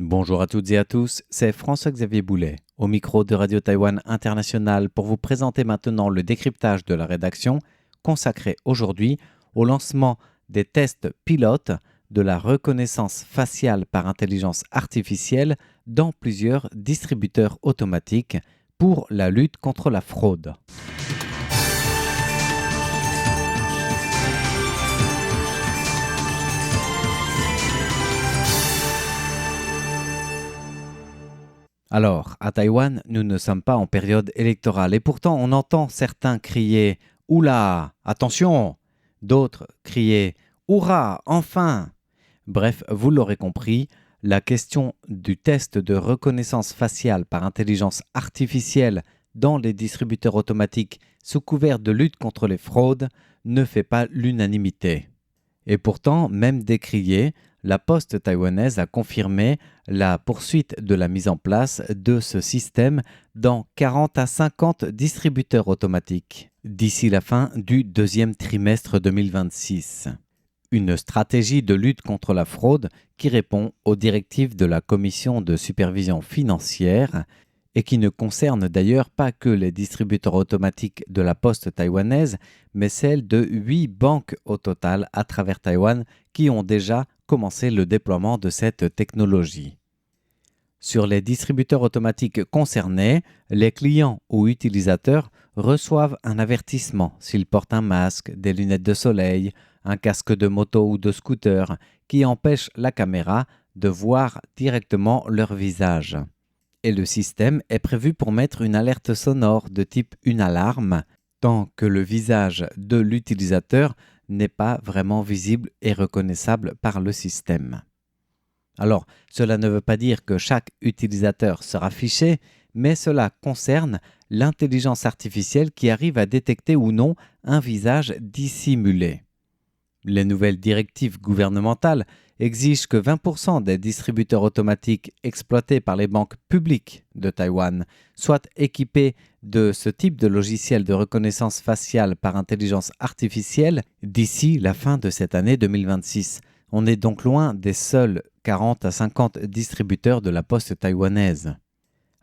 Bonjour à toutes et à tous, c'est François-Xavier Boulet, au micro de Radio Taïwan International pour vous présenter maintenant le décryptage de la rédaction consacré aujourd'hui au lancement des tests pilotes de la reconnaissance faciale par intelligence artificielle dans plusieurs distributeurs automatiques pour la lutte contre la fraude. Alors, à Taïwan, nous ne sommes pas en période électorale et pourtant on entend certains crier « Oula, attention !» d'autres crier « Hourra, enfin !» Bref, vous l'aurez compris, la question du test de reconnaissance faciale par intelligence artificielle dans les distributeurs automatiques sous couvert de lutte contre les fraudes ne fait pas l'unanimité. Et pourtant, même décriée, la Poste taïwanaise a confirmé la poursuite de la mise en place de ce système dans 40 à 50 distributeurs automatiques d'ici la fin du deuxième trimestre 2026. Une stratégie de lutte contre la fraude qui répond aux directives de la Commission de supervision financière et qui ne concerne d'ailleurs pas que les distributeurs automatiques de la Poste taïwanaise, mais celle de 8 banques au total à travers Taïwan qui ont déjà commencé le déploiement de cette technologie. Sur les distributeurs automatiques concernés, les clients ou utilisateurs reçoivent un avertissement s'ils portent un masque, des lunettes de soleil, un casque de moto ou de scooter qui empêche la caméra de voir directement leur visage. Et le système est prévu pour mettre une alerte sonore de type une alarme tant que le visage de l'utilisateur n'est pas vraiment visible et reconnaissable par le système. Alors, cela ne veut pas dire que chaque utilisateur sera fiché, mais cela concerne l'intelligence artificielle qui arrive à détecter ou non un visage dissimulé. Les nouvelles directives gouvernementales exigent que 20% des distributeurs automatiques exploités par les banques publiques de Taïwan soient équipés de ce type de logiciel de reconnaissance faciale par intelligence artificielle d'ici la fin de cette année 2026. On est donc loin des seuls 40 à 50 distributeurs de la Poste taïwanaise.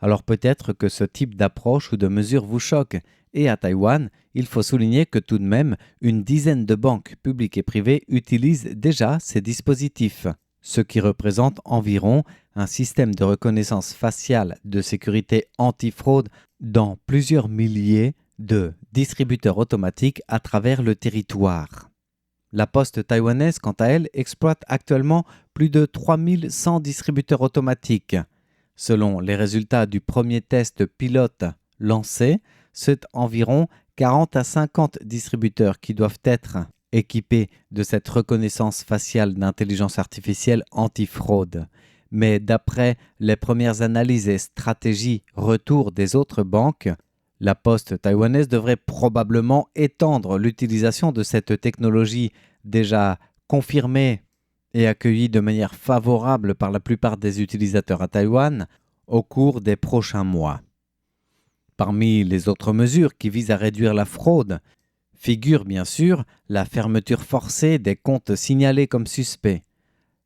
Alors peut-être que ce type d'approche ou de mesure vous choque. Et à Taïwan, il faut souligner que tout de même, une dizaine de banques publiques et privées utilisent déjà ces dispositifs, ce qui représente environ un système de reconnaissance faciale de sécurité anti-fraude dans plusieurs milliers de distributeurs automatiques à travers le territoire. La Poste taïwanaise, quant à elle, exploite actuellement plus de 3100 distributeurs automatiques. Selon les résultats du premier test pilote lancé, c'est environ 40 à 50 distributeurs qui doivent être équipés de cette reconnaissance faciale d'intelligence artificielle anti-fraude. Mais d'après les premières analyses et stratégies retour des autres banques, la Poste taïwanaise devrait probablement étendre l'utilisation de cette technologie déjà confirmée et accueillie de manière favorable par la plupart des utilisateurs à Taïwan au cours des prochains mois. Parmi les autres mesures qui visent à réduire la fraude, figure bien sûr la fermeture forcée des comptes signalés comme suspects.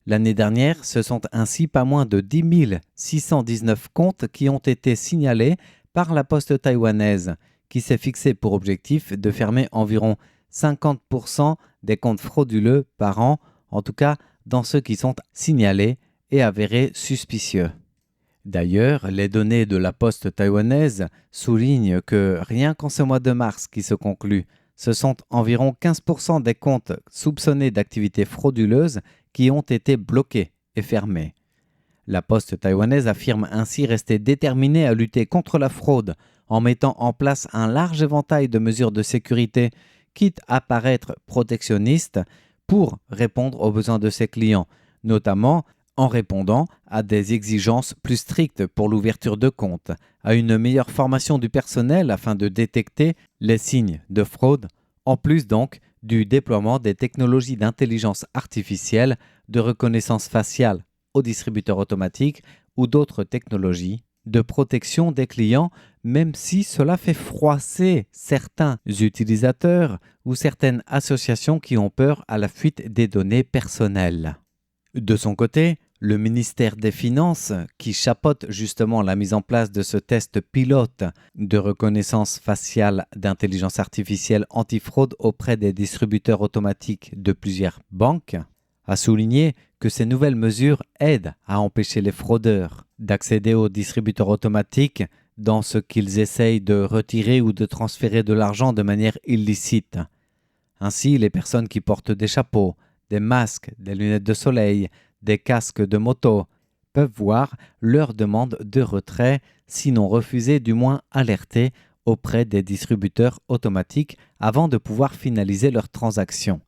L'année dernière, ce sont ainsi pas moins de 10 619 comptes qui ont été signalés par la Poste taïwanaise, qui s'est fixé pour objectif de fermer environ 50% des comptes frauduleux par an, en tout cas dans ceux qui sont signalés et avérés suspicieux. D'ailleurs, les données de la Poste taïwanaise soulignent que rien qu'en ce mois de mars qui se conclut, ce sont environ 15% des comptes soupçonnés d'activités frauduleuses qui ont été bloqués et fermés. La Poste taïwanaise affirme ainsi rester déterminée à lutter contre la fraude en mettant en place un large éventail de mesures de sécurité, quitte à paraître protectionniste, pour répondre aux besoins de ses clients, notamment en répondant à des exigences plus strictes pour l'ouverture de comptes, à une meilleure formation du personnel afin de détecter les signes de fraude, en plus donc du déploiement des technologies d'intelligence artificielle, de reconnaissance faciale aux distributeurs automatiques ou d'autres technologies de protection des clients, même si cela fait froisser certains utilisateurs ou certaines associations qui ont peur à la fuite des données personnelles. De son côté, Le ministère des Finances, qui chapeaute justement la mise en place de ce test pilote de reconnaissance faciale d'intelligence artificielle antifraude auprès des distributeurs automatiques de plusieurs banques, a souligné que ces nouvelles mesures aident à empêcher les fraudeurs d'accéder aux distributeurs automatiques dans ce qu'ils essayent de retirer ou de transférer de l'argent de manière illicite. Ainsi, les personnes qui portent des chapeaux, des masques, des lunettes de soleil, des casques de moto peuvent voir leur demande de retrait, sinon refusée, du moins alertée auprès des distributeurs automatiques avant de pouvoir finaliser leur transaction.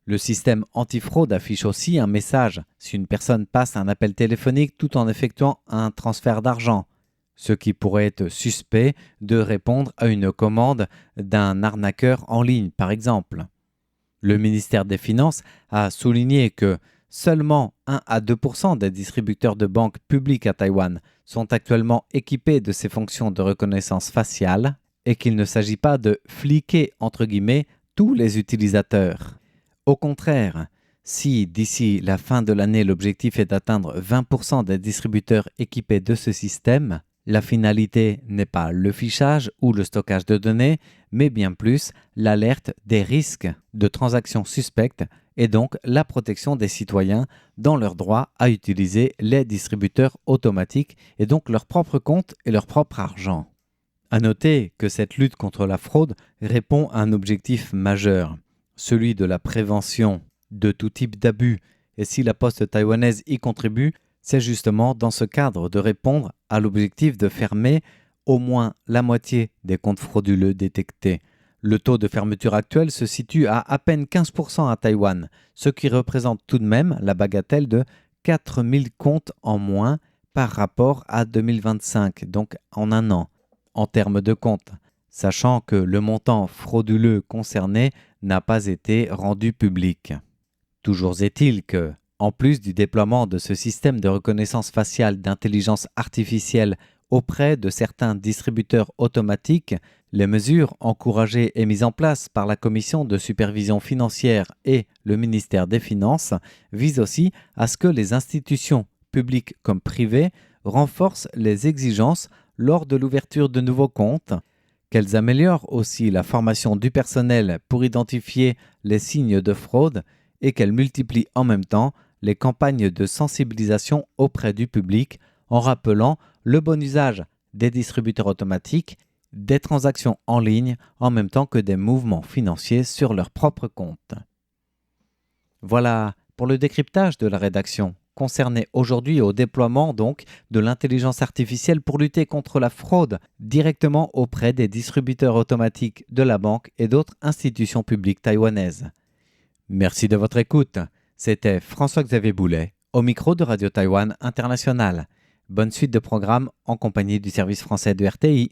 Le système antifraude affiche aussi un message si une personne passe un appel téléphonique tout en effectuant un transfert d'argent, ce qui pourrait être suspect de répondre à une commande d'un arnaqueur en ligne, par exemple. Le ministère des Finances a souligné que seulement 1 à 2% des distributeurs de banques publiques à Taïwan sont actuellement équipés de ces fonctions de reconnaissance faciale et qu'il ne s'agit pas de fliquer, entre guillemets, tous les utilisateurs. Au contraire, si d'ici la fin de l'année l'objectif est d'atteindre 20% des distributeurs équipés de ce système, la finalité n'est pas le fichage ou le stockage de données, mais bien plus l'alerte des risques de transactions suspectes et donc la protection des citoyens dans leur droit à utiliser les distributeurs automatiques et donc leur propre compte et leur propre argent. À noter que cette lutte contre la fraude répond à un objectif majeur, celui de la prévention de tout type d'abus, et si la Poste taïwanaise y contribue, c'est justement dans ce cadre de répondre à l'objectif de fermer au moins la moitié des comptes frauduleux détectés. Le taux de fermeture actuel se situe à peine 15% à Taïwan, ce qui représente tout de même la bagatelle de 4000 comptes en moins par rapport à 2025, donc en un an, en termes de comptes, sachant que le montant frauduleux concerné n'a pas été rendu public. Toujours est-il que, en plus du déploiement de ce système de reconnaissance faciale d'intelligence artificielle auprès de certains distributeurs automatiques, les mesures encouragées et mises en place par la Commission de supervision financière et le ministère des Finances visent aussi à ce que les institutions, publiques comme privées, renforcent les exigences lors de l'ouverture de nouveaux comptes, qu'elles améliorent aussi la formation du personnel pour identifier les signes de fraude et qu'elles multiplient en même temps les campagnes de sensibilisation auprès du public en rappelant le bon usage des distributeurs automatiques, des transactions en ligne en même temps que des mouvements financiers sur leur propre compte. Voilà pour le décryptage de la rédaction concerné aujourd'hui au déploiement donc de l'intelligence artificielle pour lutter contre la fraude directement auprès des distributeurs automatiques de la banque et d'autres institutions publiques taïwanaises. Merci de votre écoute. C'était François-Xavier Boulet au micro de Radio Taïwan International. Bonne suite de programme en compagnie du service français de RTI.